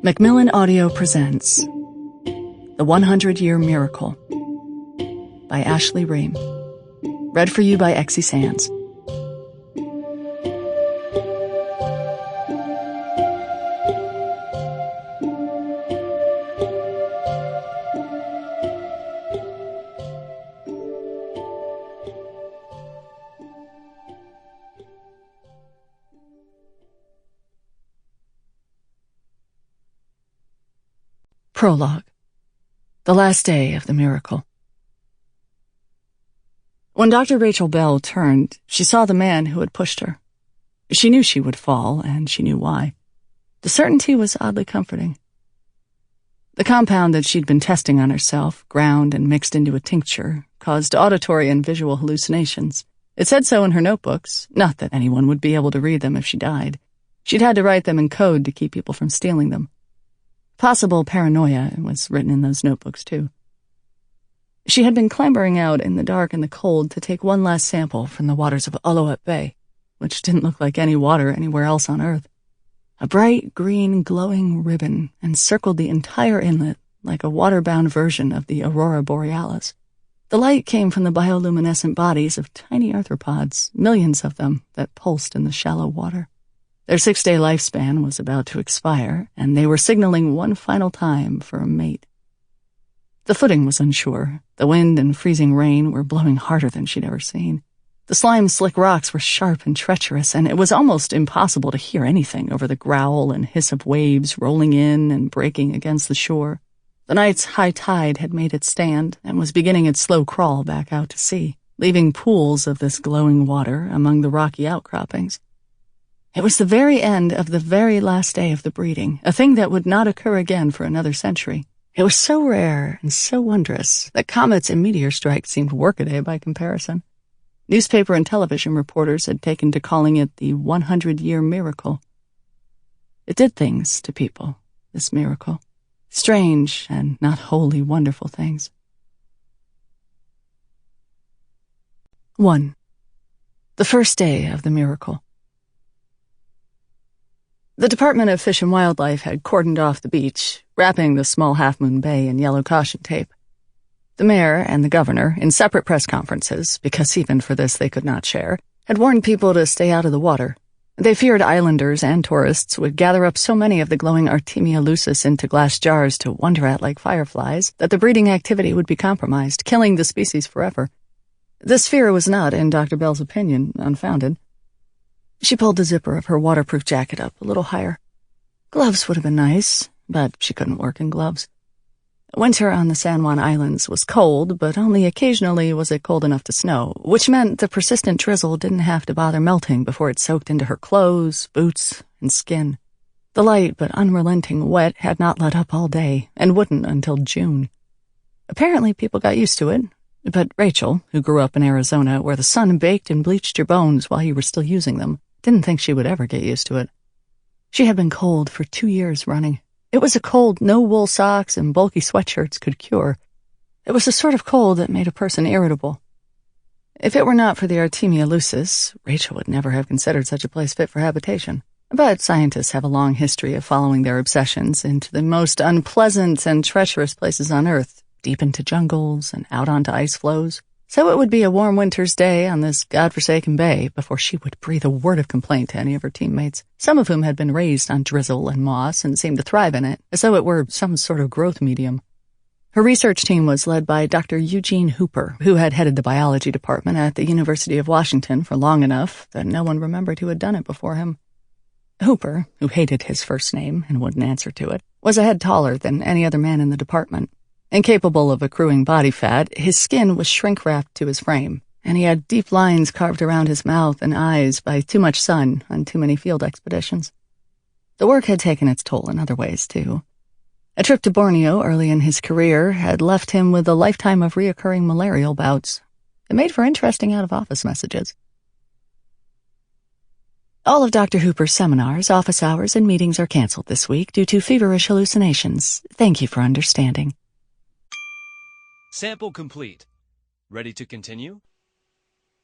Macmillan Audio presents The 100-Year Miracle by Ashley Ream. Read for you by Exie Sands. Prologue. The last day of the miracle. When Dr. Rachel Bell turned, she saw the man who had pushed her. She knew she would fall, and she knew why. The certainty was oddly comforting. The compound that she'd been testing on herself, ground and mixed into a tincture, caused auditory and visual hallucinations. It said so in her notebooks, not that anyone would be able to read them if she died. She'd had to write them in code to keep people from stealing them. Possible paranoia was written in those notebooks, too. She had been clambering out in the dark and the cold to take one last sample from the waters of Alohat Bay, which didn't look like any water anywhere else on Earth. A bright green glowing ribbon encircled the entire inlet like a water-bound version of the aurora borealis. The light came from the bioluminescent bodies of tiny arthropods, millions of them, that pulsed in the shallow water. Their 6-day lifespan was about to expire, and they were signaling one final time for a mate. The footing was unsure. The wind and freezing rain were blowing harder than she'd ever seen. The slime-slick rocks were sharp and treacherous, and it was almost impossible to hear anything over the growl and hiss of waves rolling in and breaking against the shore. The night's high tide had made it stand and was beginning its slow crawl back out to sea, leaving pools of this glowing water among the rocky outcroppings. It was the very end of the very last day of the breeding, a thing that would not occur again for another century. It was so rare and so wondrous that comets and meteor strikes seemed workaday by comparison. Newspaper and television reporters had taken to calling it the 100-year miracle. It did things to people, this miracle. Strange and not wholly wonderful things. 1. The first day of the miracle. The Department of Fish and Wildlife had cordoned off the beach, wrapping the small half-moon bay in yellow caution tape. The mayor and the governor, in separate press conferences, because even for this they could not share, had warned people to stay out of the water. They feared islanders and tourists would gather up so many of the glowing Artemia lucis into glass jars to wonder at like fireflies that the breeding activity would be compromised, killing the species forever. This fear was not, in Dr. Bell's opinion, unfounded. She pulled the zipper of her waterproof jacket up a little higher. Gloves would have been nice, but she couldn't work in gloves. Winter on the San Juan Islands was cold, but only occasionally was it cold enough to snow, which meant the persistent drizzle didn't have to bother melting before it soaked into her clothes, boots, and skin. The light but unrelenting wet had not let up all day, and wouldn't until June. Apparently people got used to it, but Rachel, who grew up in Arizona where the sun baked and bleached your bones while you were still using them, didn't think she would ever get used to it. She had been cold for 2 years running. It was a cold no wool socks and bulky sweatshirts could cure. It was the sort of cold that made a person irritable. If it were not for the Artemia lucis, Rachel would never have considered such a place fit for habitation. But scientists have a long history of following their obsessions into the most unpleasant and treacherous places on Earth, deep into jungles and out onto ice floes. So it would be a warm winter's day on this godforsaken bay before she would breathe a word of complaint to any of her teammates, some of whom had been raised on drizzle and moss and seemed to thrive in it, as though it were some sort of growth medium. Her research team was led by Dr. Eugene Hooper, who had headed the biology department at the University of Washington for long enough that no one remembered who had done it before him. Hooper, who hated his first name and wouldn't answer to it, was a head taller than any other man in the department. Incapable of accruing body fat, his skin was shrink-wrapped to his frame, and he had deep lines carved around his mouth and eyes by too much sun on too many field expeditions. The work had taken its toll in other ways, too. A trip to Borneo early in his career had left him with a lifetime of reoccurring malarial bouts. It made for interesting out-of-office messages. All of Dr. Hooper's seminars, office hours, and meetings are canceled this week due to feverish hallucinations. Thank you for understanding. Sample complete. Ready to continue?